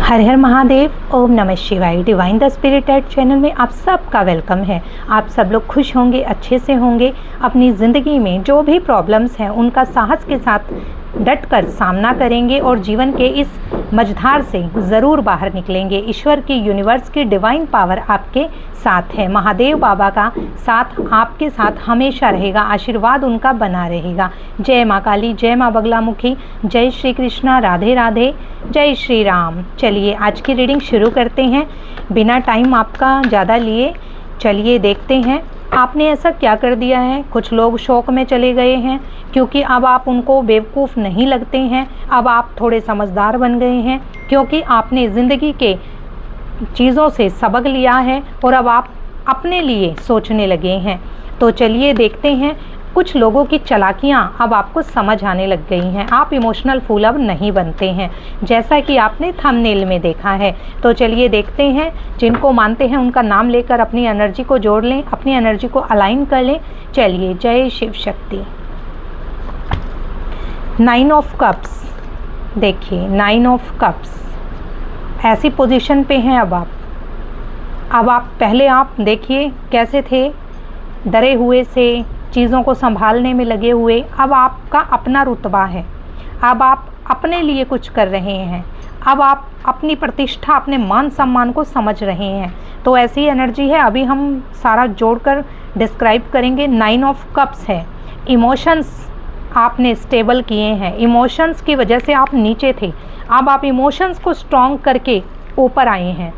हर हर महादेव। ओम नमः शिवाय। Divine the spirit at channel में आप सबका वेलकम है। आप सब लोग खुश होंगे, अच्छे से होंगे, अपनी ज़िंदगी में जो भी प्रॉब्लम्स हैं उनका साहस के साथ डट कर सामना करेंगे और जीवन के इस मझधार से ज़रूर बाहर निकलेंगे। ईश्वर की, यूनिवर्स की डिवाइन पावर आपके साथ है। महादेव बाबा का साथ आपके साथ हमेशा रहेगा, आशीर्वाद उनका बना रहेगा। जय माँ काली, जय माँ बगलामुखी, जय श्री कृष्णा, राधे राधे, जय श्री राम। चलिए आज की रीडिंग शुरू करते हैं बिना टाइम आपका ज़्यादा लिए। चलिए देखते हैं आपने ऐसा क्या कर दिया है। कुछ लोग शौक में चले गए हैं क्योंकि अब आप उनको बेवकूफ़ नहीं लगते हैं। अब आप थोड़े समझदार बन गए हैं क्योंकि आपने ज़िंदगी के चीज़ों से सबक लिया है और अब आप अपने लिए सोचने लगे हैं। तो चलिए देखते हैं। कुछ लोगों की चालाकियाँ अब आपको समझ आने लग गई हैं। आप इमोशनल फूल अब नहीं बनते हैं, जैसा कि आपने थंबनेल में देखा है। तो चलिए देखते हैं। जिनको मानते हैं उनका नाम लेकर अपनी एनर्जी को जोड़ लें, अपनी एनर्जी को अलाइन कर लें। चलिए, जय शिव शक्ति। 9 of cups. देखिए 9 ऑफ कप्स ऐसी पोजीशन पे हैं अब आप पहले आप देखिए कैसे थे, डरे हुए से, चीज़ों को संभालने में लगे हुए। अब आपका अपना रुतबा है, अब आप अपने लिए कुछ कर रहे हैं, अब आप अपनी प्रतिष्ठा, अपने मान सम्मान को समझ रहे हैं। तो ऐसी एनर्जी है, अभी हम सारा जोड़कर डिस्क्राइब करेंगे। 9 ऑफ कप्स है। इमोशंस आपने स्टेबल किए हैं, इमोशंस की वजह से आप नीचे थे, अब आप इमोशंस को स्ट्रॉन्ग करके ऊपर आए हैं।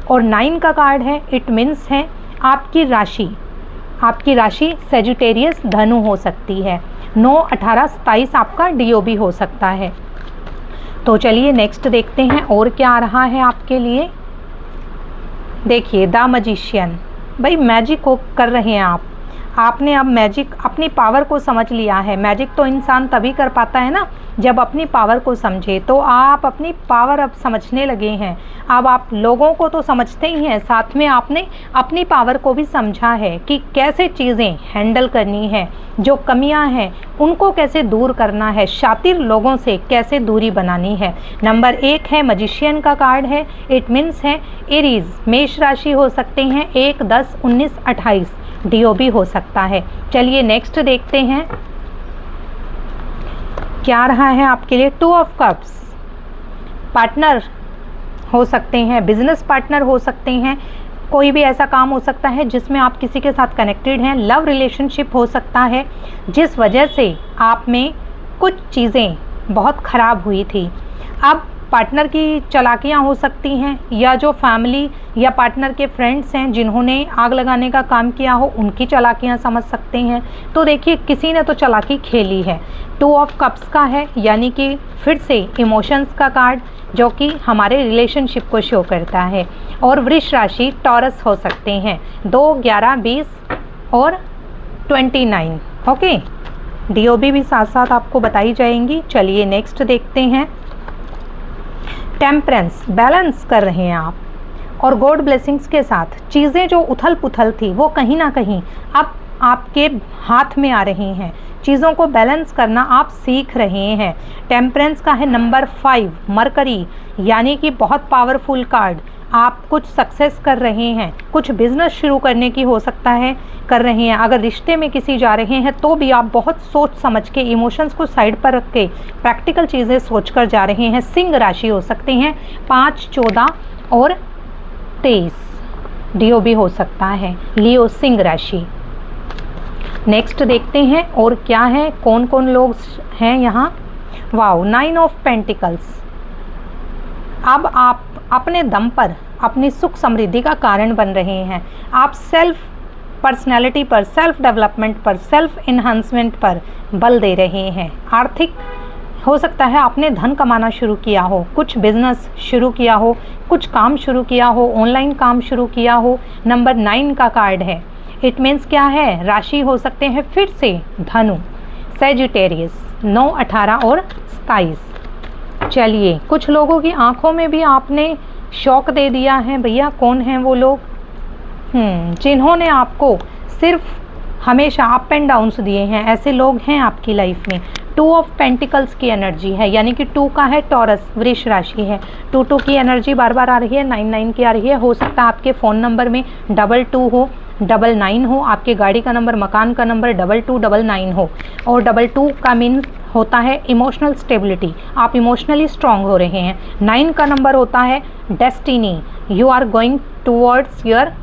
और 9 का कार्ड है, इट मीन्स है आपकी राशि सेजिटेरियस धनु हो सकती है। 9, 18, 27 आपका डीओ हो सकता है। तो चलिए नेक्स्ट देखते हैं और क्या आ रहा है आपके लिए। देखिए द मैजिशियन। भाई मैजिक को कर रहे हैं आपने अब मैजिक, अपनी पावर को समझ लिया है। मैजिक तो इंसान तभी कर पाता है ना जब अपनी पावर को समझे। तो आप अपनी पावर अब समझने लगे हैं। अब आप लोगों को तो समझते ही हैं, साथ में आपने अपनी पावर को भी समझा है कि कैसे चीज़ें हैंडल करनी है, जो कमियां हैं उनको कैसे दूर करना है, शातिर लोगों से कैसे दूरी बनानी है। नंबर 1 है, मैजिशियन का कार्ड है। इट मीन्स है एरीज, मेष राशि हो सकते हैं। 1, 10, 19, 28 डीओ भी हो सकता है। चलिए नेक्स्ट देखते हैं क्या रहा है आपके लिए। 2 ऑफ कप्स। पार्टनर हो सकते हैं, बिजनेस पार्टनर हो सकते हैं, कोई भी ऐसा काम हो सकता है जिसमें आप किसी के साथ कनेक्टेड हैं। लव रिलेशनशिप हो सकता है जिस वजह से आप में कुछ चीज़ें बहुत ख़राब हुई थी। अब पार्टनर की चालाकियाँ हो सकती हैं, या जो फैमिली या पार्टनर के फ्रेंड्स हैं जिन्होंने आग लगाने का काम किया हो उनकी चालाकियाँ समझ सकते हैं। तो देखिए किसी ने तो चालाकी खेली है। 2 ऑफ कप्स का है, यानी कि फिर से इमोशंस का कार्ड जो कि हमारे रिलेशनशिप को शो करता है। और वृष राशि टॉरस हो सकते हैं। 2, 11, 20 और 29। ओके, डीओबी भी साथ साथ आपको बताई जाएंगी। चलिए नेक्स्ट देखते हैं। टेम्परेंस, बैलेंस कर रहे हैं आप, और गॉड ब्लेसिंग्स के साथ चीज़ें जो उथल पुथल थी वो कहीं ना कहीं अब आपके हाथ में आ रही हैं। चीज़ों को बैलेंस करना आप सीख रहे हैं। टेम्परेंस का है नंबर 5, मरकरी, यानी कि बहुत पावरफुल कार्ड। आप कुछ सक्सेस कर रहे हैं, कुछ बिजनेस शुरू करने की हो सकता है कर रहे हैं। अगर रिश्ते में किसी जा रहे हैं तो भी आप बहुत सोच समझ के, इमोशंस को साइड पर रख के प्रैक्टिकल चीज़ें सोचकर जा रहे हैं। सिंह राशि हो सकते हैं। 5, 14 और 23 डीओ भी हो सकता है। लियो, सिंह राशि। नेक्स्ट देखते हैं और क्या है, कौन कौन लोग हैं यहाँ। Wow, 9 of pentacles. अब आप अपने दम पर अपनी सुख समृद्धि का कारण बन रहे हैं। आप सेल्फ पर्सनैलिटी पर, सेल्फ डेवलपमेंट पर, सेल्फ इन्हांसमेंट पर बल दे रहे हैं। आर्थिक हो सकता है आपने धन कमाना शुरू किया हो, कुछ बिजनेस शुरू किया हो, कुछ काम शुरू किया हो, ऑनलाइन काम शुरू किया हो। नंबर 9 का कार्ड है। इट मीन्स क्या है, राशि हो सकते हैं फिर से धनु, सेजिटेरियस। 9, 18 और 27। चलिए कुछ लोगों की आंखों में भी आपने शौक दे दिया है। भैया कौन हैं वो लोग जिन्होंने आपको सिर्फ हमेशा अप एंड डाउन्स दिए हैं। ऐसे लोग हैं आपकी लाइफ में। टू ऑफ पेंटिकल्स की एनर्जी है, यानी कि 2 का है टॉरस, वृष राशि है। 2 की एनर्जी बार बार आ रही है, 9 की आ रही है। हो सकता है आपके फ़ोन नंबर में 22 हो, 99 हो, आपके गाड़ी का नंबर, मकान का नंबर 2299 हो। और 22 का मीन होता है इमोशनल स्टेबिलिटी, आप इमोशनली स्ट्रांग हो रहे हैं। 9 का नंबर होता है destiny, you are going towards your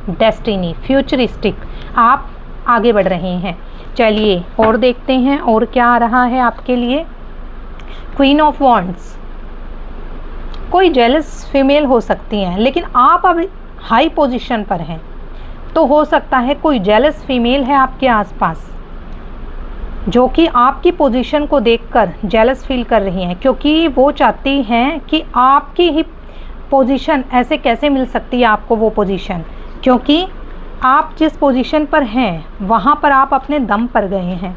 destiny, futuristic, आप आगे बढ़ रहे हैं। चलिए और देखते हैं और क्या आ रहा है आपके लिए। क्वीन ऑफ वॉन्ड्स, कोई जेलस फीमेल हो सकती हैं, लेकिन आप अब हाई पोजीशन पर हैं, तो हो सकता है कोई जेलस फीमेल है आपके आसपास जो कि आपकी पोजीशन को देखकर जेलस फील कर रही हैं, क्योंकि वो चाहती हैं कि आपकी ही पोजीशन, ऐसे कैसे मिल सकती है आपको वो पोजीशन, क्योंकि आप जिस पोजीशन पर हैं वहाँ पर आप अपने दम पर गए हैं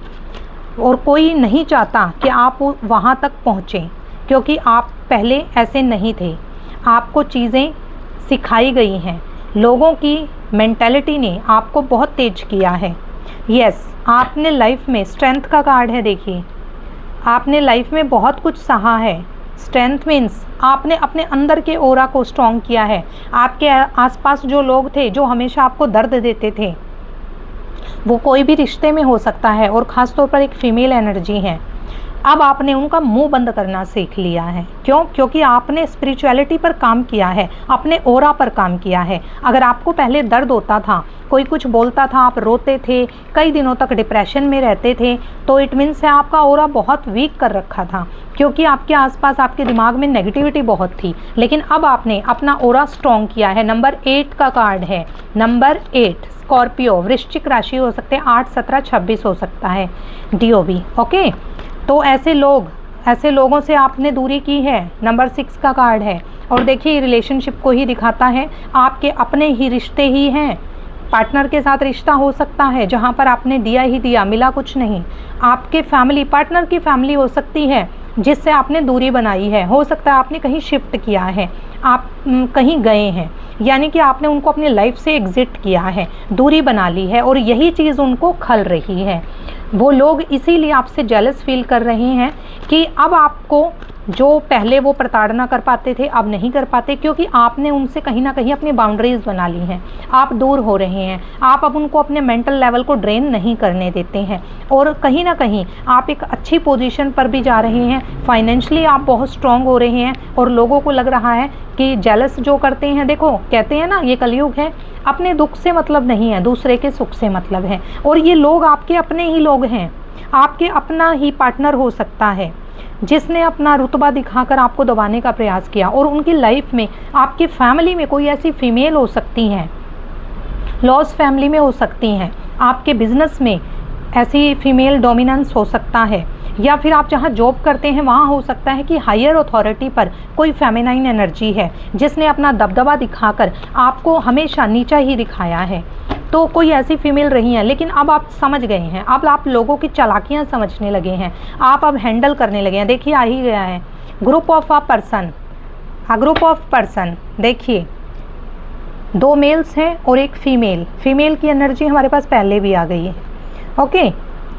और कोई नहीं चाहता कि आप वहाँ तक पहुँचें, क्योंकि आप पहले ऐसे नहीं थे। आपको चीज़ें सिखाई गई हैं, लोगों की मेंटालिटी ने आपको बहुत तेज किया है। यस, आपने लाइफ में स्ट्रेंथ का कार्ड है, देखिए आपने लाइफ में बहुत कुछ सहा है। स्ट्रेंथ मीन्स आपने अपने अंदर के ओरा को स्ट्रॉन्ग किया है। आपके आसपास जो लोग थे जो हमेशा आपको दर्द देते थे, वो कोई भी रिश्ते में हो सकता है और ख़ास तौर पर एक फीमेल एनर्जी है, अब आपने उनका मुंह बंद करना सीख लिया है। क्यों? क्योंकि आपने स्पिरिचुअलिटी पर काम किया है, अपने ओरा पर काम किया है। अगर आपको पहले दर्द होता था, कोई कुछ बोलता था, आप रोते थे, कई दिनों तक डिप्रेशन में रहते थे, तो इट मीन्स है आपका ओरा बहुत वीक कर रखा था, क्योंकि आपके आसपास आपके दिमाग में नेगेटिविटी बहुत थी। लेकिन अब आपने अपना ओरा स्ट्रॉन्ग किया है। नंबर 8 का कार्ड है, नंबर 8 स्कॉर्पियो, वृश्चिक राशि हो सकते हैं, 8, 17, 26 हो सकता है, DOB। ओके, तो ऐसे लोगों से आपने दूरी की है। नंबर 6 का कार्ड है और देखिए रिलेशनशिप को ही दिखाता है, आपके अपने ही रिश्ते ही हैं। पार्टनर के साथ रिश्ता हो सकता है जहां पर आपने दिया ही दिया, मिला कुछ नहीं। आपके फैमिली, पार्टनर की फैमिली हो सकती है जिससे आपने दूरी बनाई है। हो सकता है आपने कहीं शिफ्ट किया है, आप कहीं गए हैं, यानी कि आपने उनको अपनी लाइफ से एग्जिट किया है, दूरी बना ली है, और यही चीज़ उनको खल रही है। वो लोग इसीलिए आपसे जेलस फील कर रहे हैं कि अब आपको, जो पहले वो प्रताड़ना कर पाते थे, अब नहीं कर पाते, क्योंकि आपने उनसे कहीं ना कहीं अपनी बाउंड्रीज़ बना ली हैं। आप दूर हो रहे हैं, आप अब उनको अपने मेंटल लेवल को ड्रेन नहीं करने देते हैं, और कहीं ना कहीं आप एक अच्छी पोजीशन पर भी जा रहे हैं। फाइनेंशियली आप बहुत स्ट्रांग हो रहे हैं और लोगों को लग रहा है कि जेलस जो करते हैं, देखो कहते हैं ना ये कलयुग है, अपने दुख से मतलब नहीं है, दूसरे के सुख से मतलब है। और ये लोग आपके अपने ही लोग हैं, आपके अपना ही पार्टनर हो सकता है जिसने अपना रुतबा दिखाकर आपको दबाने का प्रयास किया। और उनकी लाइफ में, आपकी फैमिली में कोई ऐसी फीमेल हो सकती हैं, लॉस फैमिली में हो सकती हैं, आपके बिजनेस में ऐसी फीमेल डोमिनेंस हो सकता है, या फिर आप जहाँ जॉब करते हैं वहाँ हो सकता है कि हायर अथॉरिटी पर कोई फेमिनाइन एनर्जी है जिसने अपना दबदबा दिखाकर आपको हमेशा नीचा ही दिखाया है। तो कोई ऐसी फीमेल रही है, लेकिन अब आप समझ गए हैं, अब आप लोगों की चालाकियाँ समझने लगे हैं, आप अब हैंडल करने लगे हैं। देखिए आ ही गया है group of group of person. देखिए 2 मेल्स हैं और एक फीमेल की एनर्जी हमारे पास पहले भी आ गई है। ओके,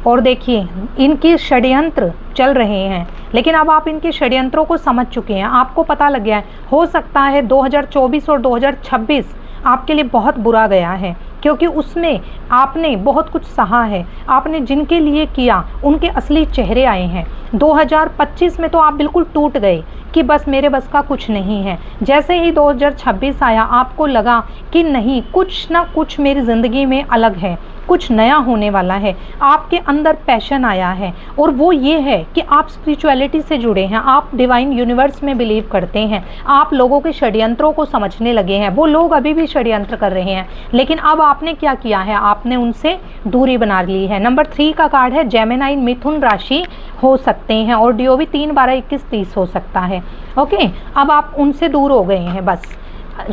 और देखिए इनकी षड्यंत्र चल रहे हैं, लेकिन अब आप इनके षड्यंत्रों को समझ चुके हैं, आपको पता लग गया है। हो सकता है 2024 और 2026 आपके लिए बहुत बुरा गया है, क्योंकि उसमें आपने बहुत कुछ सहा है, आपने जिनके लिए किया उनके असली चेहरे आए हैं। 2025 में तो आप बिल्कुल टूट गए कि बस मेरे बस का कुछ नहीं है। जैसे ही 2026 आया, आपको लगा कि नहीं, कुछ ना कुछ मेरी ज़िंदगी में अलग है, कुछ नया होने वाला है। आपके अंदर पैशन आया है, और वो ये है कि आप स्पिरिचुअलिटी से जुड़े हैं, आप डिवाइन यूनिवर्स में बिलीव करते हैं, आप लोगों के षड्यंत्रों को समझने लगे हैं। वो लोग अभी भी षड्यंत्र कर रहे हैं, लेकिन अब आपने क्या किया है, आपने उनसे दूरी बना ली है। नंबर 3 का कार्ड है जेमिनी, मिथुन राशि हो सकते हैं, और DOB 3, 12, 21, 30 हो सकता है। ओके, अब आप उनसे दूर हो गए हैं। बस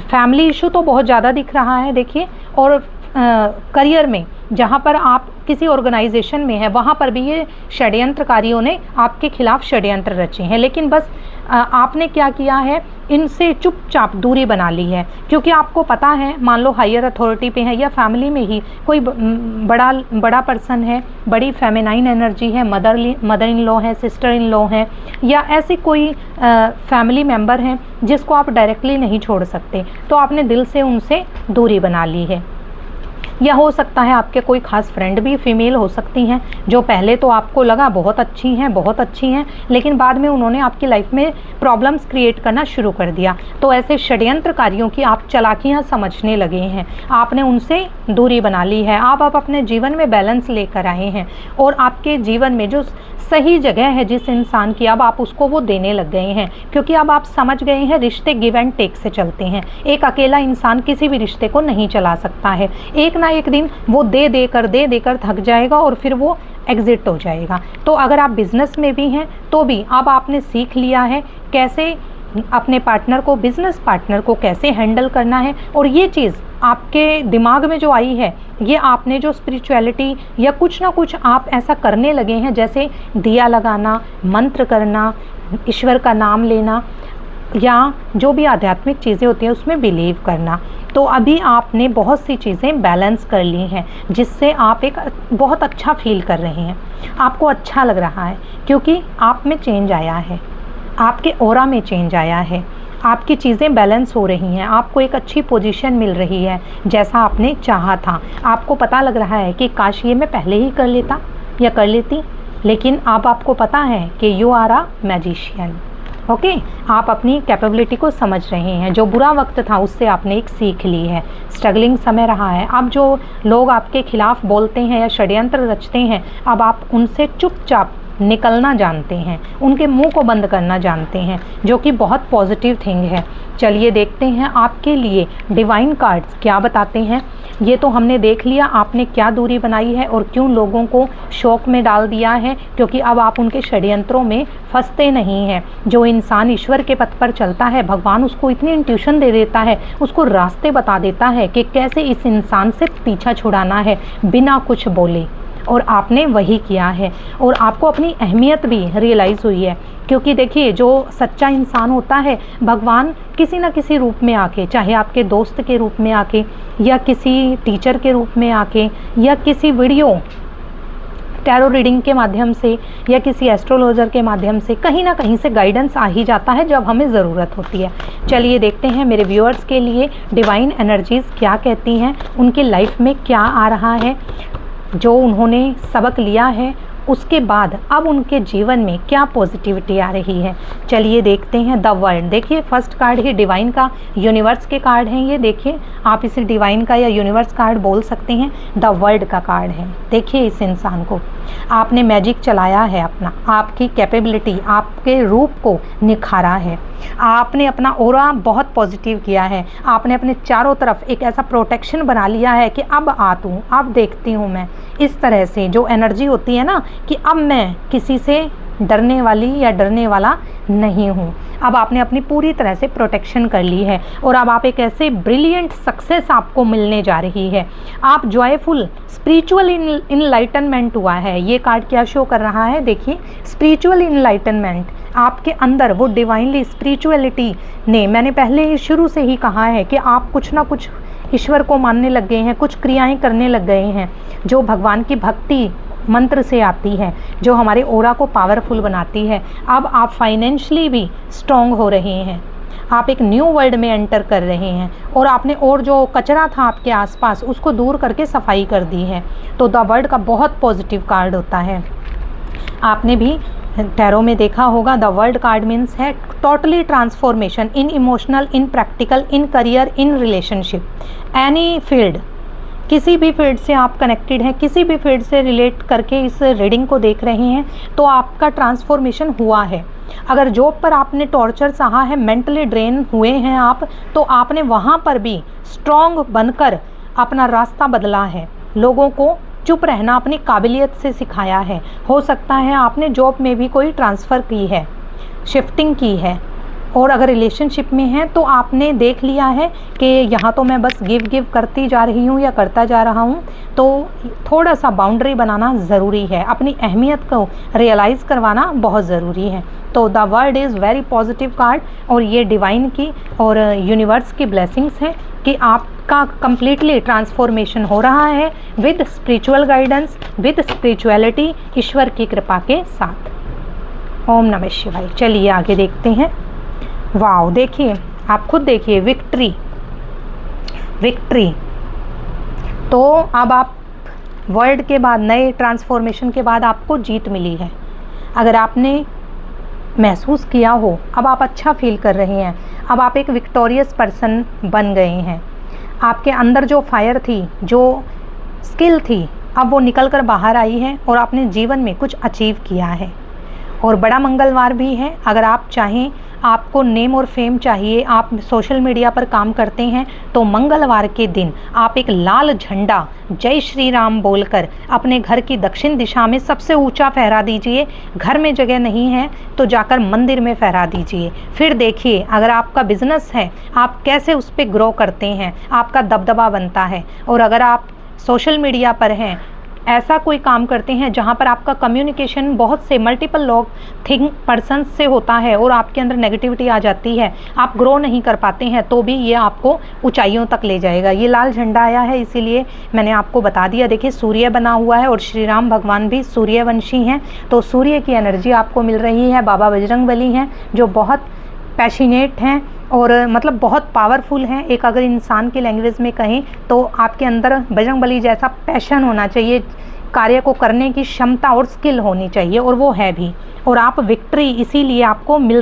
फैमिली इशू तो बहुत ज़्यादा दिख रहा है, देखिए, और करियर में जहाँ पर आप किसी ऑर्गेनाइजेशन में हैं, वहाँ पर भी ये षड्यंत्रकारियों ने आपके खिलाफ षड्यंत्र रचे हैं। लेकिन बस आपने क्या किया है, इनसे चुपचाप दूरी बना ली है, क्योंकि आपको पता है, मान लो हायर अथॉरिटी पे है या फैमिली में ही कोई बड़ा पर्सन है, बड़ी फेमिनाइन एनर्जी है, मदर इन लॉ है, सिस्टर इन लॉ है, या ऐसी कोई फैमिली मेम्बर हैं जिसको आप डायरेक्टली नहीं छोड़ सकते, तो आपने दिल से उनसे दूरी बना ली है। या हो सकता है आपके कोई खास फ्रेंड भी फीमेल हो सकती हैं, जो पहले तो आपको लगा बहुत अच्छी हैं, लेकिन बाद में उन्होंने आपकी लाइफ में प्रॉब्लम्स क्रिएट करना शुरू कर दिया। तो ऐसे षड्यंत्रकारियों की आप चालाकियां समझने लगे हैं, आपने उनसे दूरी बना ली है। आप अपने जीवन में बैलेंस लेकर आए हैं, और आपके जीवन में जो सही जगह है जिस इंसान की, अब आप उसको वो देने लग गए हैं, क्योंकि अब आप समझ गए हैं रिश्ते गिव एंड टेक से चलते हैं। एक अकेला इंसान किसी भी रिश्ते को नहीं चला सकता है, एक ना एक दिन वो दे देकर थक जाएगा और फिर वो एग्जिट हो जाएगा। तो अगर आप बिजनेस में भी हैं तो भी अब आपने सीख लिया है कैसे अपने पार्टनर को, बिजनेस पार्टनर को कैसे हैंडल करना है। और ये चीज़ आपके दिमाग में जो आई है, ये आपने जो स्पिरिचुअलिटी या कुछ ना कुछ आप ऐसा करने लगे हैं, जैसे दिया लगाना, मंत्र करना, ईश्वर का नाम लेना, या जो भी आध्यात्मिक चीज़ें होती हैं उसमें बिलीव करना। तो अभी आपने बहुत सी चीज़ें बैलेंस कर ली हैं, जिससे आप एक बहुत अच्छा फील कर रहे हैं, आपको अच्छा लग रहा है, क्योंकि आप में चेंज आया है, आपके ऑरा में चेंज आया है, आपकी चीज़ें बैलेंस हो रही हैं, आपको एक अच्छी पोजीशन मिल रही है जैसा आपने चाहा था। आपको पता लग रहा है कि काश ये मैं पहले ही कर लेता या कर लेती, लेकिन अब आपको पता है कि you are a magician. Okay, आप अपनी कैपेबिलिटी को समझ रहे हैं। जो बुरा वक्त था उससे आपने एक सीख ली है, स्ट्रगलिंग समय रहा है। अब जो लोग आपके खिलाफ बोलते हैं या षड्यंत्र रचते हैं, अब आप उनसे चुपचाप निकलना जानते हैं, उनके मुंह को बंद करना जानते हैं, जो कि बहुत पॉजिटिव थिंग है। चलिए देखते हैं आपके लिए डिवाइन कार्ड्स क्या बताते हैं। ये तो हमने देख लिया आपने क्या दूरी बनाई है और क्यों लोगों को शौक में डाल दिया है, क्योंकि अब आप उनके षड्यंत्रों में फंसते नहीं हैं। जो इंसान ईश्वर के पथ पर चलता है, भगवान उसको इतनी इंट्यूशन दे देता है, उसको रास्ते बता देता है कि कैसे इस इंसान से पीछा छुड़ाना है बिना कुछ बोले, और आपने वही किया है। और आपको अपनी अहमियत भी रियलाइज़ हुई है, क्योंकि देखिए जो सच्चा इंसान होता है, भगवान किसी न किसी रूप में आके, चाहे आपके दोस्त के रूप में आके, या किसी टीचर के रूप में आके, या किसी वीडियो टैरो रीडिंग के माध्यम से, या किसी एस्ट्रोलॉजर के माध्यम से, कहीं ना कहीं से गाइडेंस आ ही जाता है जब हमें ज़रूरत होती है। चलिए देखते हैं मेरे व्यूअर्स के लिए डिवाइन एनर्जीज़ क्या कहती हैं, उनकी लाइफ में क्या आ रहा है, जो उन्होंने सबक लिया है उसके बाद अब उनके जीवन में क्या पॉजिटिविटी आ रही है। चलिए देखते हैं द वर्ल्ड। देखिए फर्स्ट कार्ड ही डिवाइन का, यूनिवर्स के कार्ड हैं ये। देखिए आप इसे डिवाइन का या यूनिवर्स कार्ड बोल सकते हैं, द वर्ल्ड का कार्ड है। देखिए इस इंसान को, आपने मैजिक चलाया है अपना, आपकी कैपेबिलिटी, आपके रूप को निखारा है, आपने अपना ऑरा बहुत पॉजिटिव किया है, आपने अपने चारों तरफ एक ऐसा प्रोटेक्शन बना लिया है कि अब आतूँ, अब देखती हूँ मैं, इस तरह से जो एनर्जी होती है ना कि अब मैं किसी से डरने वाली या डरने वाला नहीं हूँ। अब आपने अपनी पूरी तरह से प्रोटेक्शन कर ली है, और अब आप एक ऐसे ब्रिलियंट सक्सेस आपको मिलने जा रही है। आप जॉयफुल, स्पिरिचुअल इनलाइटनमेंट हुआ है। ये कार्ड क्या शो कर रहा है, देखिए स्पिरिचुअल इनलाइटनमेंट आपके अंदर, वो डिवाइनली स्पिरिचुअलिटी ने, मैंने पहले शुरू से ही कहा है कि आप कुछ ना कुछ ईश्वर को मानने लग गए हैं, कुछ क्रियाएं करने लग गए हैं जो भगवान की भक्ति मंत्र से आती है, जो हमारे ऑरा को पावरफुल बनाती है। अब आप फाइनेंशियली भी स्ट्रॉन्ग हो रहे हैं, आप एक न्यू वर्ल्ड में एंटर कर रहे हैं, और आपने और जो कचरा था आपके आसपास उसको दूर करके सफाई कर दी है। तो द वर्ल्ड का बहुत पॉजिटिव कार्ड होता है। आपने भी टैरो में देखा होगा, द वर्ल्ड कार्ड मीन्स है totally transformation in emotional, in practical, in career, in relationship, any field. किसी भी फील्ड से आप कनेक्टेड हैं, किसी भी फील्ड से रिलेट करके इस रीडिंग को देख रहे हैं, तो आपका ट्रांसफॉर्मेशन हुआ है। अगर जॉब पर आपने टॉर्चर सहा है, मेंटली ड्रेन हुए हैं आप, तो आपने वहाँ पर भी स्ट्रॉन्ग बनकर अपना रास्ता बदला है, लोगों को चुप रहना अपनी काबिलियत से सिखाया है। हो सकता है आपने जॉब में भी कोई ट्रांसफ़र की है, शिफ्टिंग की है, और अगर रिलेशनशिप में हैं तो आपने देख लिया है कि यहाँ तो मैं बस गिव करती जा रही हूँ या करता जा रहा हूँ, तो थोड़ा सा बाउंड्री बनाना ज़रूरी है, अपनी अहमियत को रियलाइज़ करवाना बहुत ज़रूरी है। तो the world is very positive card, और ये डिवाइन की और यूनिवर्स की ब्लेसिंग्स हैं कि आपका कंप्लीटली ट्रांसफॉर्मेशन हो रहा है with spiritual guidance, with spirituality, ईश्वर की कृपा के साथ। ओम नमः शिवाय। चलिए आगे देखते हैं। वाओ, देखिए, आप खुद देखिए, विक्ट्री। तो अब आप वर्ल्ड के बाद, नए ट्रांसफॉर्मेशन के बाद आपको जीत मिली है। अगर आपने महसूस किया हो, अब आप अच्छा फील कर रहे हैं, अब आप एक विक्टोरियस पर्सन बन गए हैं। आपके अंदर जो फायर थी, जो स्किल थी, अब वो निकल कर बाहर आई है और आपने जीवन में कुछ अचीव किया है। और बड़ा मंगलवार भी है। अगर आप चाहें, आपको नेम और फेम चाहिए, आप सोशल मीडिया पर काम करते हैं, तो मंगलवार के दिन आप एक लाल झंडा जय श्री राम बोलकर अपने घर की दक्षिण दिशा में सबसे ऊंचा फहरा दीजिए। घर में जगह नहीं है तो जाकर मंदिर में फहरा दीजिए। फिर देखिए, अगर आपका बिजनेस है, आप कैसे उस पर ग्रो करते हैं, आपका दबदबा बनता है। और अगर आप सोशल मीडिया पर हैं, ऐसा कोई काम करते हैं जहां पर आपका कम्युनिकेशन बहुत से मल्टीपल लोग पर्सन से होता है और आपके अंदर नेगेटिविटी आ जाती है, आप ग्रो नहीं कर पाते हैं, तो भी ये आपको ऊंचाइयों तक ले जाएगा। ये लाल झंडा आया है, इसीलिए मैंने आपको बता दिया। देखिए, सूर्य बना हुआ है और श्री राम भगवान भी सूर्यवंशी हैं, तो सूर्य की एनर्जी आपको मिल रही है। बाबा बजरंगबली हैं जो बहुत पैशनेट हैं और मतलब बहुत पावरफुल हैं। एक अगर इंसान की लैंग्वेज में कहें तो आपके अंदर बजरंगबली जैसा पैशन होना चाहिए, कार्य को करने की क्षमता और स्किल होनी चाहिए, और वो है भी। और आप विक्ट्री इसीलिए आपको मिल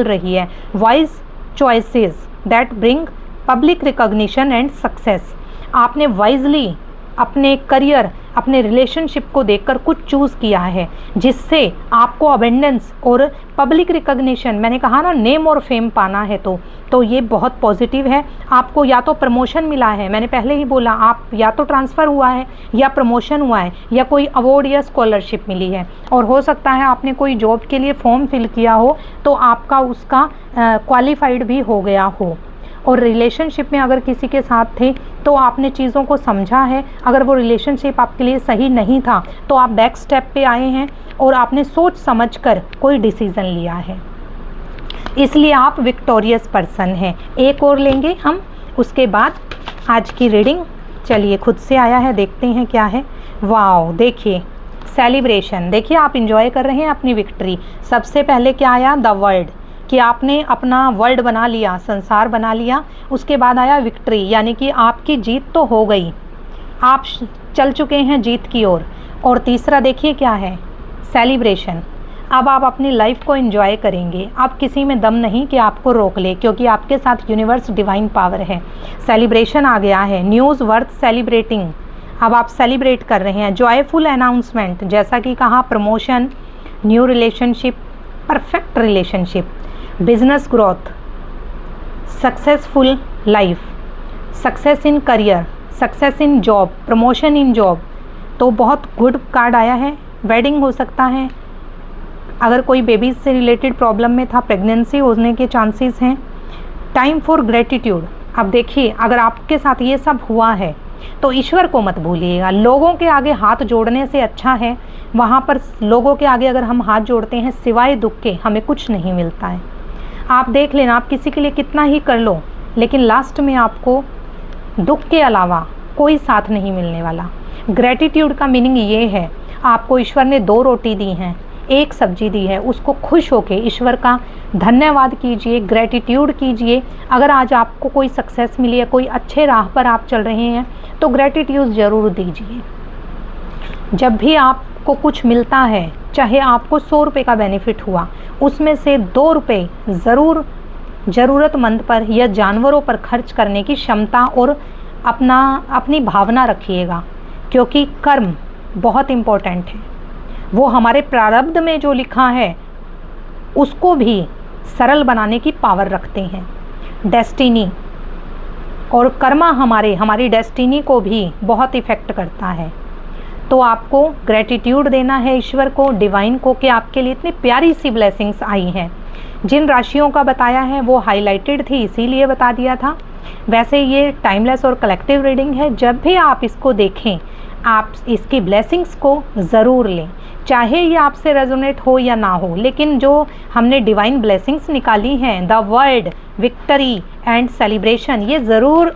रही है। Wise choices that bring public recognition and success. आपने वाइजली अपने करियर, अपने रिलेशनशिप को देखकर कुछ चूज़ किया है जिससे आपको अबेंडेंस और पब्लिक रिकॉग्निशन, मैंने कहा ना, नेम और फेम पाना है, तो ये बहुत पॉजिटिव है। आपको या तो प्रमोशन मिला है, मैंने पहले ही बोला, आप या तो ट्रांसफ़र हुआ है या प्रमोशन हुआ है या कोई अवार्ड या स्कॉलरशिप मिली है। और हो सकता है आपने कोई जॉब के लिए फॉर्म फिल किया हो तो आपका उसका क्वालिफाइड भी हो गया हो। और रिलेशनशिप में अगर किसी के साथ थे तो आपने चीज़ों को समझा है। अगर वो रिलेशनशिप आपके लिए सही नहीं था तो आप बैक स्टेप पे आए हैं और आपने सोच समझकर कोई डिसीज़न लिया है, इसलिए आप विक्टोरियस पर्सन हैं। एक और लेंगे हम, उसके बाद आज की रीडिंग। चलिए, खुद से आया है, देखते हैं क्या है। वाओ, देखिए, सेलिब्रेशन। देखिए, आप इंजॉय कर रहे हैं अपनी विक्ट्री। सबसे पहले क्या आया? द वर्ल्ड, कि आपने अपना वर्ल्ड बना लिया, संसार बना लिया। उसके बाद आया विक्ट्री, यानी कि आपकी जीत तो हो गई, आप चल चुके हैं जीत की ओर। और तीसरा देखिए क्या है? सेलिब्रेशन। अब आप अपनी लाइफ को एंजॉय करेंगे। अब किसी में दम नहीं कि आपको रोक ले, क्योंकि आपके साथ यूनिवर्स डिवाइन पावर है। सेलिब्रेशन आ गया है, न्यूज़ वर्थ सेलिब्रेटिंग। अब आप सेलिब्रेट कर रहे हैं। जॉयफुल अनाउंसमेंट, जैसा कि कहा, promotion, new relationship, perfect relationship, business growth, successful life, success in career, success in job, promotion in job. तो बहुत गुड कार्ड आया है। वेडिंग हो सकता है, अगर कोई बेबीज से रिलेटेड प्रॉब्लम में था, प्रेगनेंसी होने के चांसेस हैं। Time for gratitude. अब देखिए, अगर आपके साथ ये सब हुआ है तो ईश्वर को मत भूलिएगा। लोगों के आगे हाथ जोड़ने से अच्छा है, वहाँ पर लोगों के आगे अगर हम हाथ जोड़ते हैं, सिवाय दुख के हमें कुछ नहीं मिलता है। आप देख लेना, आप किसी के लिए कितना ही कर लो, लेकिन लास्ट में आपको दुख के अलावा कोई साथ नहीं मिलने वाला। ग्रेटिट्यूड का मीनिंग ये है, आपको ईश्वर ने 2 रोटी दी हैं, 1 सब्जी दी है, उसको खुश होके ईश्वर का धन्यवाद कीजिए, ग्रेटिट्यूड कीजिए। अगर आज आपको कोई सक्सेस मिली है, कोई अच्छे राह पर आप चल रहे हैं, तो ग्रेटिट्यूड ज़रूर दीजिए। जब भी आपको कुछ मिलता है, चाहे आपको 100 रुपये का बेनिफिट हुआ, उसमें से 2 रुपये ज़रूर ज़रूरतमंद पर या जानवरों पर खर्च करने की क्षमता और अपनी भावना रखिएगा, क्योंकि कर्म बहुत इम्पोर्टेंट है। वो हमारे प्रारब्ध में जो लिखा है उसको भी सरल बनाने की पावर रखते हैं। डेस्टिनी और कर्मा हमारी डेस्टिनी को भी बहुत इफ़ेक्ट करता है। तो आपको ग्रेटिट्यूड देना है ईश्वर को, डिवाइन को, कि आपके लिए इतनी प्यारी सी ब्लेसिंग्स आई हैं। जिन राशियों का बताया है वो हाईलाइटेड थी, इसीलिए बता दिया था। वैसे ये टाइमलेस और कलेक्टिव रीडिंग है। जब भी आप इसको देखें आप इसकी ब्लेसिंग्स को ज़रूर लें, चाहे ये आपसे रेजोनेट हो या ना हो, लेकिन जो हमने डिवाइन ब्लेसिंग्स निकाली हैं, the world, victory and celebration, ये ज़रूर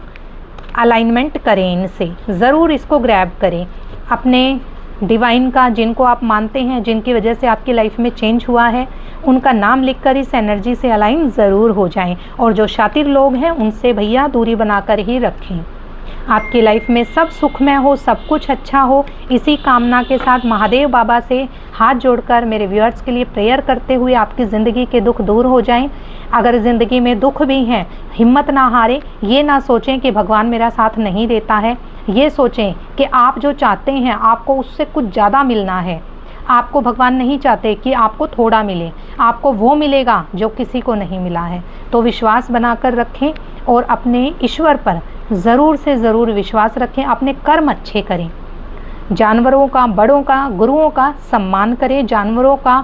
अलाइनमेंट करें, इनसे ज़रूर इसको ग्रैब करें। अपने डिवाइन का, जिनको आप मानते हैं, जिनकी वजह से आपकी लाइफ में चेंज हुआ है, उनका नाम लिखकर इस एनर्जी से अलाइन ज़रूर हो जाएं। और जो शातिर लोग हैं उनसे भैया दूरी बनाकर ही रखें। आपकी लाइफ में सब सुखमय हो, सब कुछ अच्छा हो, इसी कामना के साथ महादेव बाबा से हाथ जोड़कर मेरे व्यूअर्स के लिए प्रेयर करते हुए आपकी ज़िंदगी के दुख दूर हो जाएं। अगर ज़िंदगी में दुख भी हैं, हिम्मत ना हारें। ये ना सोचें कि भगवान मेरा साथ नहीं देता है, ये सोचें कि आप जो चाहते हैं आपको उससे कुछ ज़्यादा मिलना है। आपको भगवान नहीं चाहते कि आपको थोड़ा मिले, आपको वो मिलेगा जो किसी को नहीं मिला है। तो विश्वास बनाकर रखें और अपने ईश्वर पर ज़रूर से ज़रूर विश्वास रखें। अपने कर्म अच्छे करें, जानवरों का, बड़ों का, गुरुओं का सम्मान करें। जानवरों का,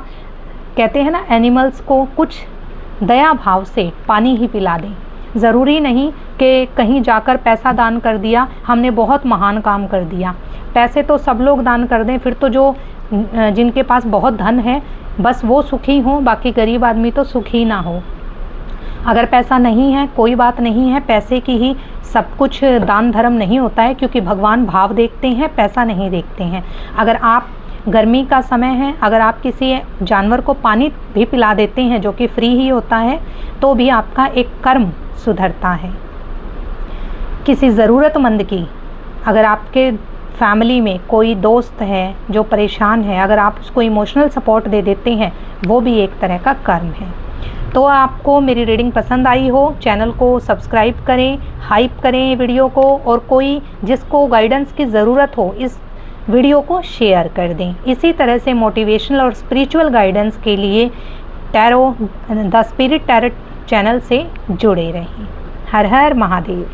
कहते हैं ना, एनिमल्स को कुछ दया भाव से पानी ही पिला दें। ज़रूरी नहीं कि कहीं जाकर पैसा दान कर दिया, हमने बहुत महान काम कर दिया। पैसे तो सब लोग दान कर दें, फिर तो जो जिनके पास बहुत धन है बस वो सुखी हों, बाकी गरीब आदमी तो सुखी ना हो। अगर पैसा नहीं है कोई बात नहीं है, पैसे की ही सब कुछ दान धर्म नहीं होता है, क्योंकि भगवान भाव देखते हैं, पैसा नहीं देखते हैं। अगर आप, गर्मी का समय है, अगर आप किसी जानवर को पानी भी पिला देते हैं जो कि फ्री ही होता है, तो भी आपका एक कर्म सुधरता है। किसी ज़रूरतमंद की, अगर आपके फैमिली में कोई दोस्त है जो परेशान है, अगर आप उसको इमोशनल सपोर्ट दे देते हैं, वो भी एक तरह का कर्म है। तो आपको मेरी रीडिंग पसंद आई हो, चैनल को सब्सक्राइब करें, हाइप करें वीडियो को, और कोई जिसको गाइडेंस की ज़रूरत हो इस वीडियो को शेयर कर दें। इसी तरह से मोटिवेशनल और स्पिरिचुअल गाइडेंस के लिए tarot the spirit tarot channel से जुड़े रहें। हर हर महादेव।